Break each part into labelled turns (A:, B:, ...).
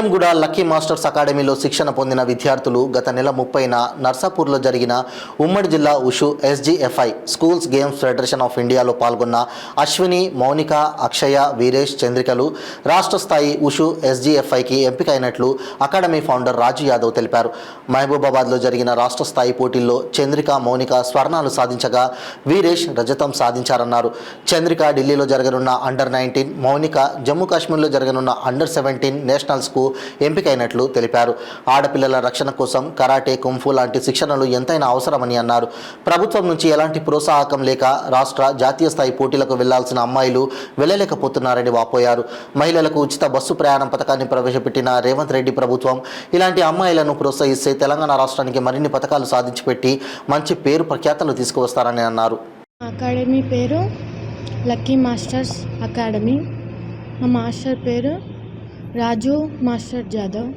A: Beeramguda lucky masters అకాడమీలో శిక్షణ పొందిన విద్యార్థులు గత నెల 30న నర్సాపూర్లో జరిగిన ఉమ్మడి జిల్లా wushu SGFI schools games federation of ఇండియాలో పాల్గొన్న అశ్విని, మౌనిక, అక్షయ, వీరేష్, చంద్రికలు రాష్ట్ర స్థాయి ఉషు ఎస్జిఎఫ్ఐకి ఎంపికైనట్లు అకాడమీ ఫౌండర్ రాజు యాదవ్ తెలిపారు. మహబూబాబాద్లో జరిగిన రాష్ట్ర స్థాయి పోటీల్లో చంద్రిక, మౌనిక స్వర్ణాలు సాధించగా వీరేష్ రజతం సాధించారన్నారు. చంద్రిక ఢిల్లీలో జరగనున్న అండర్-19, మౌనిక జమ్మూ కాశ్మీర్లో జరగనున్న అండర్-17 నేషనల్స్కు ఎంపికైనట్లు తెలిపారు. ఆడపిల్లల రక్షణ కోసం కరాటే, కుంఫు లాంటి శిక్షణలు ఎంతైనా అవసరమని అన్నారు. ప్రభుత్వం నుంచి ఎలాంటి ప్రోత్సాహకం లేక రాష్ట్ర, జాతీయ స్థాయి పోటీలకు వెళ్లాల్సిన అమ్మాయిలు వెళ్లలేకపోతున్నారని వాపోయారు. మహిళలకు ఉచిత బస్సు ప్రయాణం పథకాన్ని ప్రవేశపెట్టిన రేవంత్ రెడ్డి ప్రభుత్వం ఇలాంటి అమ్మాయిలను ప్రోత్సహిస్తే తెలంగాణ రాష్ట్రానికి మరిన్ని పథకాలు సాధించిపెట్టి మంచి పేరు ప్రఖ్యాతలు తీసుకువస్తారని అన్నారు.
B: అకాడమీ పేరు లక్కీ మాస్టర్స్ అకాడమీ. మా మాస్టర్ పేరు రాజు మాస్టర్ జాదవ్.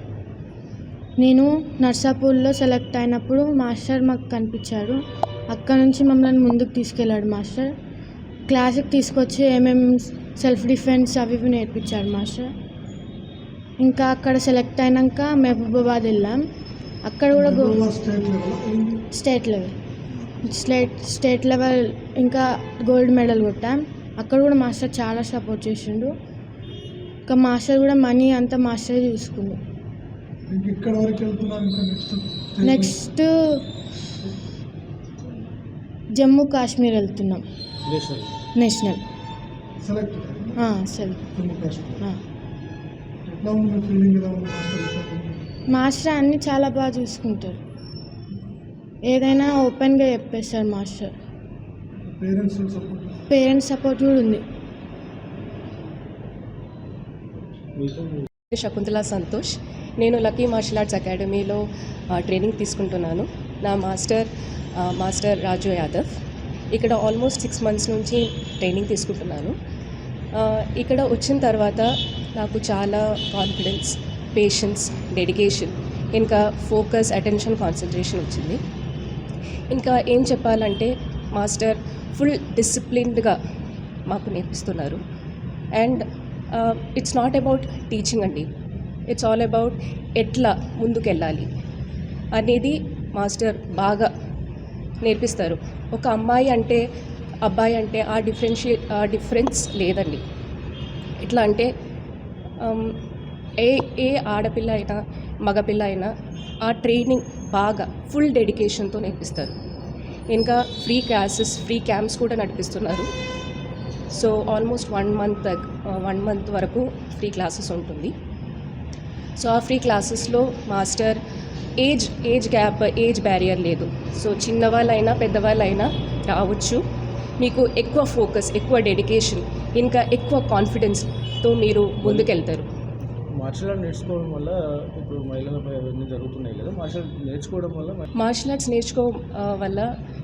B: నేను నర్సాపూర్లో సెలెక్ట్ అయినప్పుడు మాస్టర్ మాకు కనిపించాడు. అక్కడ నుంచి మమ్మల్ని ముందుకు తీసుకెళ్ళాడు మాస్టర్. క్లాస్కి తీసుకొచ్చి ఏమేమి సెల్ఫ్ డిఫెన్స్ అవి ఇవి నేర్పించాడు మాస్టర్. ఇంకా అక్కడ సెలెక్ట్ అయినాక మహబూబాబాద్ వెళ్ళాం. అక్కడ కూడా స్టేట్ లెవెల్ ఇంకా గోల్డ్ మెడల్ కొట్టాం. అక్కడ కూడా మాస్టర్ చాలా సపోర్ట్ చేసిండు. ఇంకా మాస్టర్ కూడా మనీ అంతా మాస్టరే చూసుకుండు. నెక్స్ట్ జమ్మూ కాశ్మీర్ వెళ్తున్నాం, నేషనల్. మాస్టర్ అన్నీ చాలా బాగా చూసుకుంటారు. ఏదైనా ఓపెన్గా చెప్పేస్తారు మాస్టర్. పేరెంట్స్ సపోర్ట్ కూడా ఉంది.
C: శకుంతల సంతోష్. నేను లక్కీ మార్షల్ ఆర్ట్స్ అకాడమీలో ట్రైనింగ్ తీసుకుంటున్నాను. నా మాస్టర్ రాజు యాదవ్. ఇక్కడ ఆల్మోస్ట్ 6 months నుంచి ట్రైనింగ్ తీసుకుంటున్నాను. ఇక్కడ వచ్చిన తర్వాత నాకు చాలా కాన్ఫిడెన్స్, పేషెన్స్, డెడికేషన్, ఇంకా ఫోకస్, అటెన్షన్, కాన్సన్ట్రేషన్ వచ్చింది. ఇంకా ఏం చెప్పాలంటే మాస్టర్ ఫుల్ డిసిప్లిన్డ్గా మాకు నేర్పిస్తున్నారు. And it's not about teaching అండి, ఇట్స్ ఆల్ అబౌట్ ఎట్లా ముందుకెళ్ళాలి అనేది మాస్టర్ బాగా నేర్పిస్తారు. ఒక అమ్మాయి అంటే అబ్బాయి అంటే ఆ డిఫరెన్స్ లేదండి. ఎట్లా అంటే ఏ ఆడపిల్ల అయినా మగపిల్ల అయినా ఆ ట్రైనింగ్ బాగా ఫుల్ డెడికేషన్తో నేర్పిస్తారు. ఇంకా ఫ్రీ క్లాసెస్, ఫ్రీ క్యాంప్స్ కూడా నడిపిస్తున్నారు. సో ఆల్మోస్ట్ 1 month వరకు ఫ్రీ క్లాసెస్ ఉంటుంది. సో ఆ ఫ్రీ క్లాసెస్లో మాస్టర్ ఏజ్ బ్యారియర్ లేదు. సో చిన్నవాళ్ళైనా పెద్దవాళ్ళైనా రావచ్చు. మీకు ఎక్కువ ఫోకస్, ఎక్కువ డెడికేషన్, ఇంకా ఎక్కువ కాన్ఫిడెన్స్తో మీరు ముందుకెళ్తారు.
D: మార్షల్ ఆర్ట్స్ నేర్చుకోవడం వల్ల ఇప్పుడు మహిళలపై అవన్నీ జరుగుతున్నాయి కదా, మార్షల్
C: ఆర్ట్స్ నేర్చుకోవడం వల్ల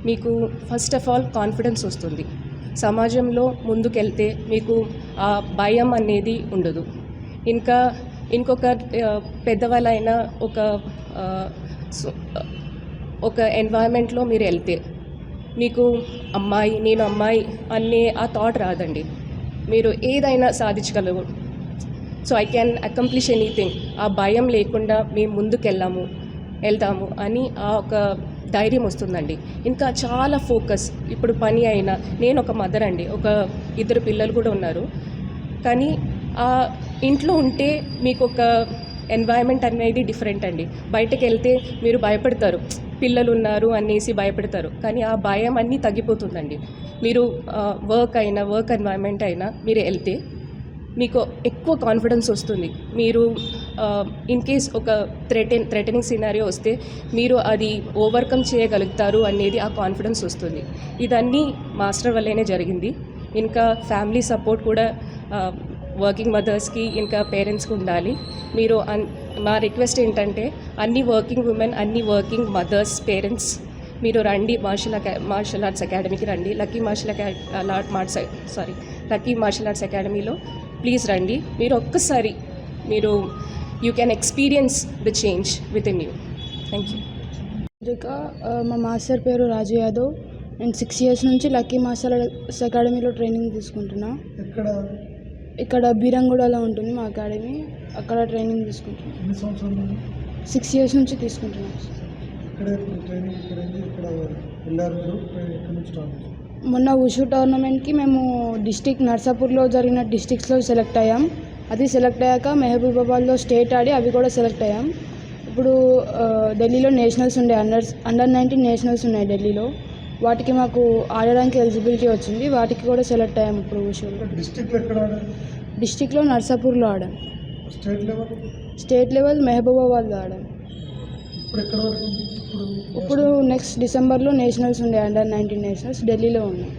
C: మీకు ఫస్ట్ ఆఫ్ ఆల్ కాన్ఫిడెన్స్ వస్తుంది. సమాజంలో ముందుకెళ్తే మీకు ఆ భయం అనేది ఉండదు. ఇంకొక పెద్దవాళ్ళైనా ఒక ఎన్వైరన్మెంట్లో మీరు వెళ్తే మీకు నేను అమ్మాయి అనే ఆ థాట్ రాదండి. మీరు ఏదైనా సాధించగలరు. So I can accomplish anything. ఆ భయం లేకుండా మేము వెళ్తాము అని ఆ ఒక ధైర్యం వస్తుందండి. ఇంకా చాలా ఫోకస్. ఇప్పుడు పని అయినా, నేను ఒక మదర్ అండి, ఒక 2 పిల్లలు కూడా ఉన్నారు. కానీ ఆ ఇంట్లో ఉంటే మీకు ఒక ఎన్వైరన్మెంట్ అనేది డిఫరెంట్ అండి. బయటకు వెళ్తే మీరు భయపడతారు, పిల్లలు ఉన్నారు అనేసి భయపడతారు. కానీ ఆ భయం అన్నీ తగ్గిపోతుందండి. మీరు వర్క్ ఎన్వైరన్మెంట్ అయినా మీరు వెళ్తే మీకు ఎక్కువ కాన్ఫిడెన్స్ వస్తుంది. మీరు ఇన్ కేస్ ఒక థ్రెటనింగ్ సినారియో వస్తే మీరు అది ఓవర్కమ్ చేయగలుగుతారు అనేది ఆ కాన్ఫిడెన్స్ వస్తుంది. ఇదన్నీ మాస్టర్ వల్లనే జరిగింది. ఇంకా ఫ్యామిలీ సపోర్ట్ కూడా వర్కింగ్ మదర్స్కి ఇంకా పేరెంట్స్కి ఉండాలి. మీరు మా రిక్వెస్ట్ ఏంటంటే అన్ని వర్కింగ్ ఉమెన్, అన్ని వర్కింగ్ మదర్స్, పేరెంట్స్ మీరు రండి, మార్షల్ ఆర్ట్స్ అకాడమీకి రండి. లక్కీ మార్షల్ ఆర్ట్స్ అకాడమీలో ప్లీజ్ రండి. మీరు ఒక్కసారి you can experience the change with in you. Thank you.
B: మా మాస్టర్ పేరు రాజు యాదవ్. నేను 6 years నుంచి లక్కీ మార్షల్ ఆర్ట్స్ అకాడమీలో ట్రైనింగ్ తీసుకుంటున్నా. ఇక్కడ బీరంగూడలో ఉంటుంది మా అకాడమీ. అక్కడ ట్రైనింగ్ తీసుకుంటున్నాను.
D: ఎన్ని సంవత్సరాలు నుండి?
B: 6 years నుంచి తీసుకుంటున్నాను.
D: ఇక్కడ ట్రైనింగ్ ఇక్కడ వెళ్ళారు మీరు? ఎక్కడి నుంచి స్టార్ట్ చేశారు?
B: మొన్న ఉషు టోర్నమెంట్కి మేము నర్సాపూర్లో జరిగిన డిస్ట్రిక్ట్స్లో సెలెక్ట్ అయ్యాం. అది సెలెక్ట్ అయ్యాక మహబూబాబాద్లో స్టేట్ ఆడి అవి కూడా సెలెక్ట్ అయ్యాం. ఇప్పుడు ఢిల్లీలో నేషనల్స్ ఉండే అండర్ 19 నేషనల్స్ ఉన్నాయి ఢిల్లీలో. వాటికి మాకు ఆడడానికి ఎలిజిబిలిటీ వచ్చింది. వాటికి కూడా సెలెక్ట్ అయ్యాము. ఇప్పుడు ఉషులో
D: డిస్ట్రిక్ట్లో ఎక్కడ ఆడారు?
B: డిస్ట్రిక్ట్లో నర్సాపూర్లో ఆడాం.
D: State level?
B: స్టేట్ లెవెల్ మహబూబాబాద్లో ఆడాం.
D: ఇప్పుడు ఎక్కడ వరకు?
B: ఇప్పుడు నెక్స్ట్ డిసెంబర్లో నేషనల్స్ ఉండే అండర్ 19 నేషనల్స్ ఢిల్లీలో ఉన్నాయి.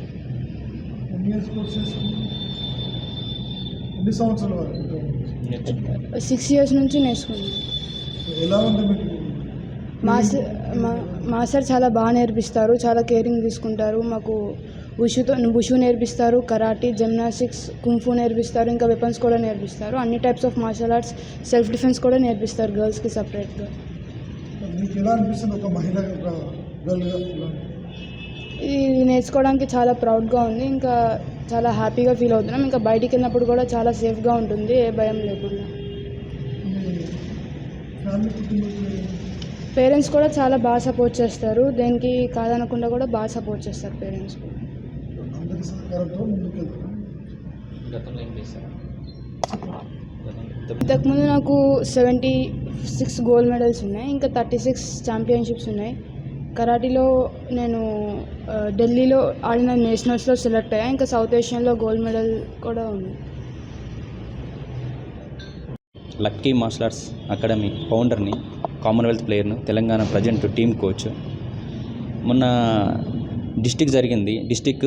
D: ఎన్ని ఇయర్స్ కోర్స్ చేస్తాను? ఎన్ని సంవత్సరాల వరకు?
B: 6 years నుంచి నేర్చుకున్నాం.
D: ఎలా ఉంది మీకు?
B: మాస్టర్ చాలా బాగా నేర్పిస్తారు, చాలా కేరింగ్ తీసుకుంటారు. మాకు ఉషు నేర్పిస్తారు, కరాటీ, జిమ్నాస్టిక్స్, కుంఫు నేర్పిస్తారు, ఇంకా వెపన్స్ కూడా నేర్పిస్తారు. అన్ని types of martial arts, self defence కూడా నేర్పిస్తారు గర్ల్స్కి సపరేట్గా.
D: మీకు ఎలా అనిపిస్తుంది ఒక మహిళ గర్ల్గా?
B: ఇది నేర్చుకోవడానికి చాలా ప్రౌడ్గా ఉంది. ఇంకా చాలా హ్యాపీగా ఫీల్ అవుతున్నాం. ఇంకా బయటికి వెళ్ళినప్పుడు కూడా చాలా సేఫ్గా ఉంటుంది, ఏ భయం లేకుండా. పేరెంట్స్ కూడా చాలా బాగా సపోర్ట్ చేస్తారు. దేనికి కాదనకుండా కూడా బాగా సపోర్ట్ చేస్తారు పేరెంట్స్ కూడా. ఇంతకుముందు నాకు 76 గోల్డ్ మెడల్స్ ఉన్నాయి, ఇంకా 36 ఛాంపియన్షిప్స్ ఉన్నాయి. కరాటీలో నేను ఢిల్లీలో ఆడిన నేషనల్స్లో సెలెక్ట్ అయ్యా. ఇంకా సౌత్ ఏషియన్లో గోల్డ్ మెడల్ కూడా ఉంది.
E: లక్కీ మార్షల్ ఆర్ట్స్ అకాడమీ ఫౌండర్ని, కామన్వెల్త్ ప్లేయర్ను, తెలంగాణ ప్రజెంట్ టీమ్ కోచ్. మొన్న డిస్టిక్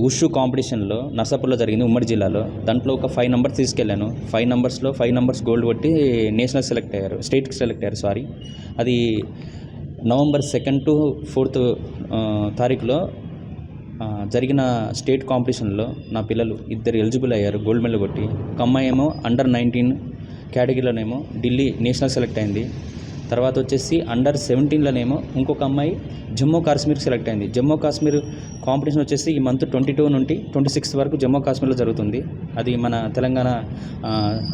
E: ఉషు కాంపిటీషన్లో నర్సాపూర్లో జరిగింది, ఉమ్మడి జిల్లాలో. దాంట్లో ఒక 5 numbers తీసుకెళ్ళాను. 5 numbersలో 5 numbers గోల్డ్ కొట్టి నేషనల్ సెలెక్ట్ అయ్యారు, స్టేట్కి సెలెక్ట్ అయ్యారు. అది November 2nd to 4th తారీఖులో జరిగిన స్టేట్ కాంపిటీషన్లో నా పిల్లలు 2 ఎలిజిబుల్ అయ్యారు, గోల్డ్ మెడల్ కొట్టి. ఒక అమ్మాయి ఏమో అండర్ 19 కేటగిరీలోనేమో ఢిల్లీ నేషనల్ సెలెక్ట్ అయింది. తర్వాత వచ్చేసి అండర్ 17లోనేమో ఇంకొక అమ్మాయి జమ్మూ కాశ్మీర్ సెలెక్ట్ అయింది. జమ్మూ కాశ్మీర్ కాంపిటీషన్ వచ్చేసి ఈ మంత్ 22 నుండి 26 వరకు జమ్మూ కాశ్మీర్లో జరుగుతుంది. అది మన తెలంగాణ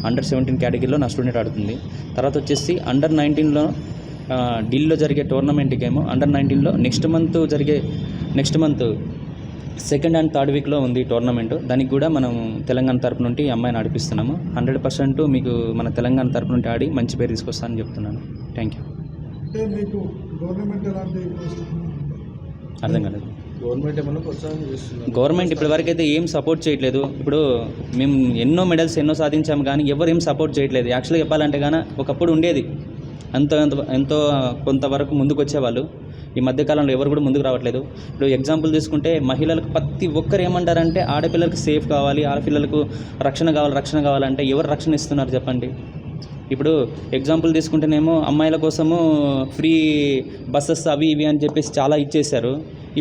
E: అండర్ 17 కేటగిరీలో నా స్టూడెంట్ ఆడుతుంది. తర్వాత వచ్చేసి అండర్ 19లో ఢిల్లీలో జరిగే టోర్నమెంట్కి ఏమో అండర్ 19లో next month 2nd and 3rd వీక్లో ఉంది టోర్నమెంట్. దానికి కూడా మనం తెలంగాణ తరపు నుండి అమ్మాయిని నడిపిస్తున్నాము. 100% మీకు మన తెలంగాణ తరపు నుండి ఆడి మంచి పేరు తీసుకొస్తానని చెప్తున్నాను. Thank you.
D: మీకు గవర్నమెంట్ ఎలాంటి
E: అర్థం కాలేదు.
D: గవర్నమెంట్ ఏమైనా ప్రోత్సాహం చేస్తుంది?
E: గవర్నమెంట్ ఇప్పటివరకు అయితే ఏం సపోర్ట్ చేయట్లేదు. ఇప్పుడు మేము ఎన్నో మెడల్స్ సాధించాము, కానీ ఎవరు ఏం సపోర్ట్ చేయట్లేదు. యాక్చువల్గా చెప్పాలంటే కానీ ఒకప్పుడు ఉండేది, ఎంతో కొంతవరకు ముందుకు వచ్చేవాళ్ళు. ఈ మధ్యకాలంలో ఎవరు కూడా ముందుకు రావట్లేదు. ఇప్పుడు ఎగ్జాంపుల్ తీసుకుంటే మహిళలకు ప్రతి ఒక్కరు ఏమంటారంటే ఆడపిల్లలకు సేఫ్ కావాలి, ఆడపిల్లలకు రక్షణ కావాలంటే ఎవరు రక్షణ ఇస్తున్నారు చెప్పండి? ఇప్పుడు ఎగ్జాంపుల్ తీసుకుంటేనేమో అమ్మాయిల కోసము ఫ్రీ బస్సెస్ అవి ఇవి అని చెప్పేసి చాలా ఇచ్చేశారు.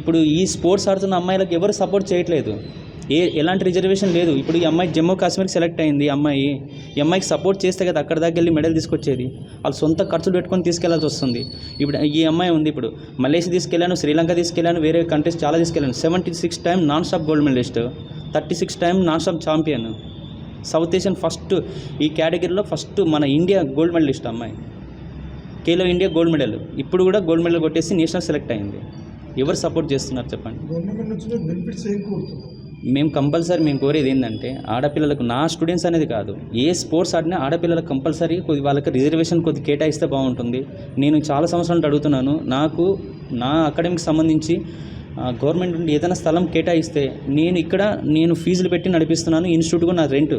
E: ఇప్పుడు ఈ స్పోర్ట్స్ ఆడుతున్న అమ్మాయిలకు ఎవరు సపోర్ట్ చేయట్లేదు, ఎలాంటి రిజర్వేషన్ లేదు. ఇప్పుడు ఈ అమ్మాయి జమ్మూ కాశ్మీర్కి సెలెక్ట్ అయింది. ఈ అమ్మాయికి సపోర్ట్ చేస్తే కదా అక్కడ దాకా వెళ్ళి మెడల్ తీసుకొచ్చేది. వాళ్ళు సొంత ఖర్చులు పెట్టుకొని తీసుకెళ్లాల్సి వస్తుంది. ఇప్పుడు ఈ అమ్మాయి ఉంది, ఇప్పుడు మలేషియా తీసుకెళ్ళాను, శ్రీలంక తీసుకెళ్ళాను, వేరే కంట్రీస్ చాలా తీసుకెళ్ళాను. 76 time non stop gold medallist, 36 time non stop champion, south Asian first, ఈ కేటగిరీలో ఫస్ట్ మన ఇండియా గోల్డ్ మెడలిస్ట్ అమ్మాయి. ఖేలో ఇండియా గోల్డ్ మెడల్, ఇప్పుడు కూడా గోల్డ్ మెడల్ కొట్టేసి నేషనల్ సెలెక్ట్ అయింది. ఎవరు సపోర్ట్ చేస్తున్నారు చెప్పండి?
D: గవర్నమెంట్ నుంచి బెనిఫిట్స్ ఏం కోరుతున్నారు?
E: మేము కోరేది ఏంటంటే ఆడపిల్లలకు, నా స్టూడెంట్స్ అనేది కాదు, ఏ స్పోర్ట్స్ ఆడినా ఆడపిల్లలకు కంపల్సరీ వాళ్ళకి రిజర్వేషన్ కేటాయిస్తే బాగుంటుంది. నేను చాలా సంవత్సరాలు అడుగుతున్నాను. నాకు నా అకాడమీకి సంబంధించి గవర్నమెంట్ నుండి ఏదైనా స్థలం కేటాయిస్తే నేను ఫీజులు పెట్టి నడిపిస్తున్నాను, ఇన్స్టిట్యూట్ కూడా నా రెంట్.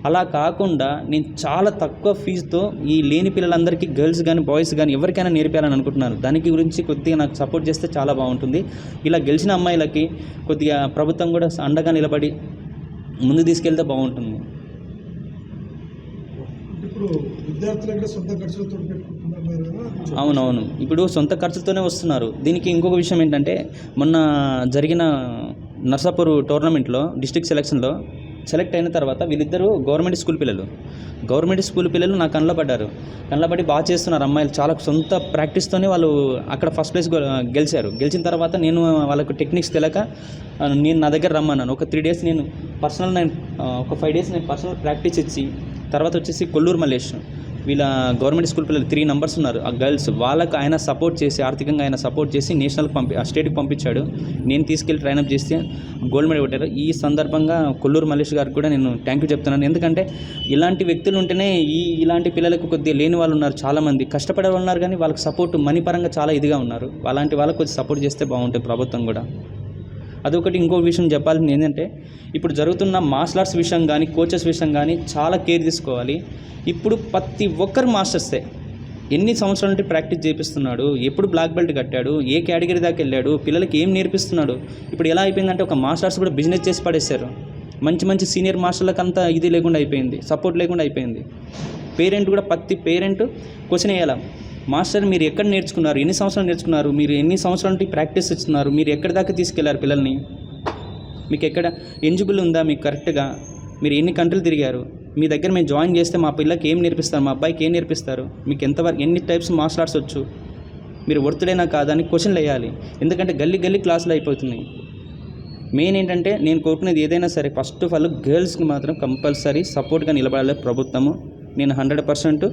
E: అలా కాకుండా నేను చాలా తక్కువ ఫీజుతో ఈ లేని పిల్లలందరికీ, గర్ల్స్ కానీ బాయ్స్ కానీ ఎవరికైనా నేర్పాలని అనుకుంటున్నాను. దానికి గురించి కొద్దిగా నాకు సపోర్ట్ చేస్తే చాలా బాగుంటుంది. ఇలా గెలిచిన అమ్మాయిలకి కొద్దిగా ప్రభుత్వం కూడా అండగా నిలబడి ముందు తీసుకెళ్తే బాగుంటుంది.
D: ఇప్పుడు విద్యార్థులు సొంత ఖర్చులతో పెట్టుకుంటున్నారు కదా?
E: అవునవును, ఇప్పుడు సొంత ఖర్చులతోనే వస్తున్నారు. దీనికి ఇంకొక విషయం ఏంటంటే, మొన్న జరిగిన నర్సాపూర్ టోర్నమెంట్లో డిస్ట్రిక్ట్ సెలక్షన్లో సెలెక్ట్ అయిన తర్వాత వీళ్ళిద్దరూ గవర్నమెంట్ స్కూల్ పిల్లలు నాకు కళ్ళబడి బాగా చేస్తున్నారు అమ్మాయిలు. చాలా సొంత ప్రాక్టీస్తోనే వాళ్ళు అక్కడ ఫస్ట్ ప్లేస్ గెలిచారు. గెలిచిన తర్వాత నేను వాళ్ళకు టెక్నిక్స్ తెలియక నా దగ్గర రమ్మన్నాను. ఒక 3 days నేను పర్సనల్ నేను ఒక 5 days నేను పర్సనల్ ప్రాక్టీస్ ఇచ్చి తర్వాత వచ్చేసి కొల్లూరు మల్లేష్ వీళ్ళ గవర్నమెంట్ స్కూల్ పిల్లలు 3 numbers ఉన్నారు ఆ గర్ల్స్, వాళ్ళకు ఆయన సపోర్ట్ చేసి ఆర్థికంగా ఆయన సపోర్ట్ చేసి నేషనల్కి స్టేట్కి పంపించాడు. నేను తీసుకెళ్ళి ట్రైనప్ చేస్తే గోల్డ్ మెడల్ కొట్టారు. ఈ సందర్భంగా కొల్లూరు మల్లేష్ గారికి కూడా నేను థ్యాంక్ యూ చెప్తున్నాను. ఎందుకంటే ఇలాంటి వ్యక్తులు ఉంటేనే ఇలాంటి పిల్లలకు కొద్దిగా లేని వాళ్ళు ఉన్నారు, చాలామంది కష్టపడే వాళ్ళు ఉన్నారు, కానీ వాళ్ళకి సపోర్ట్ మనీ పరంగా చాలా ఇదిగా ఉన్నారు. అలాంటి వాళ్ళకి కొద్దిగా సపోర్ట్ చేస్తే బాగుంటుంది ప్రభుత్వం కూడా. అదొకటి. ఇంకో విషయం చెప్పాల్సింది ఏంటంటే ఇప్పుడు జరుగుతున్న మార్షల్ ఆర్ట్స్ విషయం కానీ కోచెస్ విషయం కానీ చాలా కేర్ తీసుకోవాలి. ఇప్పుడు ప్రతి ఒక్కరు మాస్టర్సే, ఎన్ని సంవత్సరాల నుండి ప్రాక్టీస్ చేపిస్తున్నాడు, ఎప్పుడు బ్లాక్ బెల్ట్ కట్టాడు, ఏ కేటగిరీ దాకా వెళ్ళాడు, పిల్లలకి ఏం నేర్పిస్తున్నాడు. ఇప్పుడు ఎలా అయిపోయిందంటే ఒక మార్షల్ ఆర్ట్స్ కూడా బిజినెస్ చేసి పడేశారు. మంచి మంచి సీనియర్ మాస్టర్లకు అంతా ఇది లేకుండా అయిపోయింది, సపోర్ట్ లేకుండా అయిపోయింది. పేరెంట్ కూడా ప్రతి పేరెంట్ క్వశ్చన్ వేయాలి, మాస్టర్ మీరు ఎక్కడ నేర్చుకున్నారు, ఎన్ని సంవత్సరాలు నేర్చుకున్నారు, మీరు ఎన్ని సంవత్సరాల నుండి ప్రాక్టీస్ ఇస్తున్నారు, మీరు ఎక్కడి దాకా తీసుకెళ్లారు పిల్లల్ని, మీకు ఎక్కడ ఎలిజిబుల్ ఉందా, మీకు కరెక్ట్గా మీరు ఎన్ని కంట్రీలు తిరిగారు, మీ దగ్గర మేము జాయిన్ చేస్తే మా పిల్లలకి ఏం నేర్పిస్తారు, మా అబ్బాయికి ఏం నేర్పిస్తారు, మీకు ఎంతవరకు ఎన్ని టైప్స్ మార్షల్ ఆర్ట్స్ వచ్చు, మీరు వర్తుడైనా కాదా అని క్వశ్చన్లు వేయాలి. ఎందుకంటే గల్లీ క్లాసులు అయిపోతున్నాయి. మెయిన్ ఏంటంటే నేను కోరుకునేది ఏదైనా సరే ఫస్ట్ ఆఫ్ ఆల్ గర్ల్స్కి మాత్రం కంపల్సరీ సపోర్ట్గా నిలబడాలి ప్రభుత్వము. నేను 100%